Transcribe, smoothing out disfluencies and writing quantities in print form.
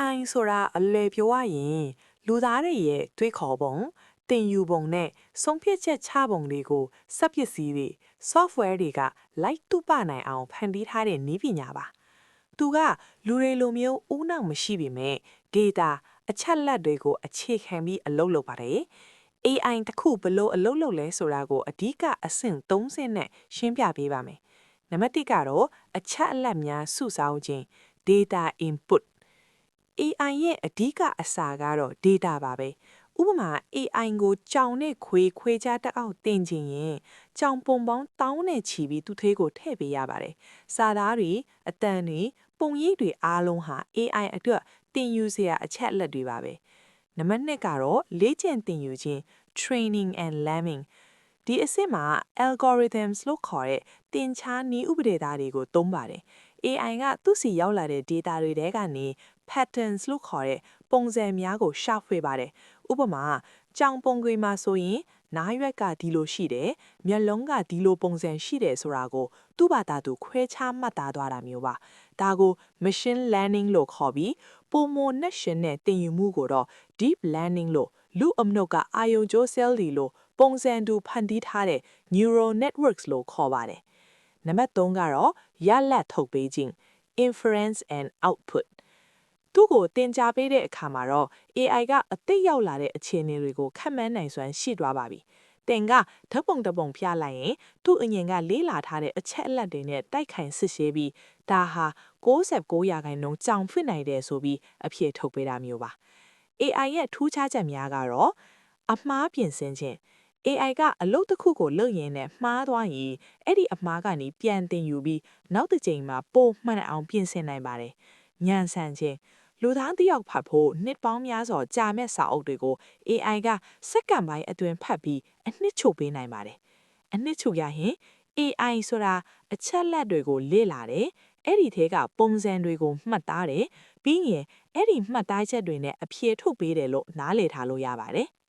AI ဆိုတာအလွယ်ပြောရရင်လူသားတွေရဲ့တွေးခေါ်ပုံတင်ယူပုံနဲ့ဆုံးဖြတ်ချက်ချပုံတွေကိုစက်ပစ္စည်းတွေ software တွေကလိုက်တူပနိုင်အောင်ဖန်တီးထားတဲ့နည်းပညာပါသူကလူတွေလိုမျိုးဦးနှောက်မရှိပေမဲ့ data အချက်လက်တွေကိုအခြေခံပြီးအလုပ်လုပ်ပါတယ် AI တစ်ခုဘလို့အလုပ်လုပ်လဲဆိုတာကိုအဓိကအဆင့်3ဆင့်နဲ့ရှင်းပြပေးပါမယ်နံပါတ်1ကတော့အချက်အလက်များစုဆောင်းခြင်း data input AI ရဲ့အဓိကအစာကတော့ data ပါပဲဥပမာ AI ကိုကြောင်နဲ့ခွေးကြားတက်အောင်တင်ခြင်းရင်ကြောင်ပုံပေါင်းတောင်းနဲ့ချီပြီးသူသေးကိုထည့်ပေးရပါတယ်စာသားတွေအတန်တွေပုံရိပ်တွေအားလုံးဟာ AI အတွက်တင်ယူစရာအချက်အလက်တွေပါပဲနံပါတ်2ကတော့လေ့ကျင့်တင်ယူခြင်း training and learning ဒီအဆင့်မှာ algorithms လို့ခေါ်တဲ့သင်ချာနည်းဥပဒေသားတွေကိုသုံးပါတယ် AI ကသူ့စီရောက်လာတဲ့ data တွေထဲကနေ patterns လို့ခေါ်တဲ့ပုံစံများကိုရှာဖွေပါတယ်ဥပမာကြောင်ပုံခွေမှာဆိုရင်နားရွက်ကဒီလိုရှိတယ်မျက်လုံးကဒီလိုပုံစံရှိတယ်ဆိုတာကိုသူ့ဘာသာသူခွဲခြားမှတ်သားသွားတာမျိုးပါဒါကို machine learning လို့ခေါ်ပြီးပုံမနဲ့ရှင်နဲ့သင်ယူမှုကိုတော့ deep learning လို့လူအမနုကအာယုံကြော cell တွေလို့ပုံစံတူဖန်တီးထားတဲ့ neural networks လို့ခေါ်ပါတယ်နံပါတ်3ကတော့ရလတ်ထုတ်ပေးခြင်း inference and output သူ့ကိုသင်ကြားပေးတဲ့အခါမှာတော့ AI ကအသိရောက်လာတဲ့အခြေအနေတွေကိုခန့်မှန်းနိုင်စွမ်းရှိသွားပါပြီ။သင်ကဓာတ်ပုံတစ်ပုံပြလိုက်ရင်သူ့အရင်ကလေးလာထားတဲ့အချက်အလက်တွေနဲ့တိုက်ခိုင်စစ်ဆေးပြီးဒါဟာ69%ကြောင်ဖွင့်နိုင်တယ်ဆိုပြီးအဖြေထုတ်ပေးတာမျိုးပါ။ AI ရဲ့ထူးခြားချက်များကတော့အမှားပြင်ဆင်ခြင်း AI ကအလုပ်တစ်ခုကိုလုပ်ရင်းနဲ့မှားသွားရင်အဲ့ဒီအမှားကနေပြန်တင်ယူပြီးနောက်တစ်ကြိမ်မှာပိုမှန်အောင်ပြင်ဆင်နိုင်ပါတယ်။ညံဆန်ခြင်းလူသားတစ်ယောက်ဖတ်ဖို့နှစ်ပေါင်းများစွာကြာမဲ့စာအုပ်တွေကို AI ကစက္ကန့်ပိုင်းအတွင်းဖတ်ပြီးအနှစ်ချုပ်ပေးနိုင်ပါတယ်။အနှစ်ချုပ်ရရင် AI ဆိုတာအချက်လက်တွေကိုလေ့လာတယ်။အဲ့ဒီထဲကပုံစံတွေကိုမှတ်သားတယ်။ပြီးရင်အဲ့ဒီမှတ်သားချက်တွေနဲ့အဖြေထုတ်ပေးတယ်လို့နားလည်ထားလို့ရပါတယ်။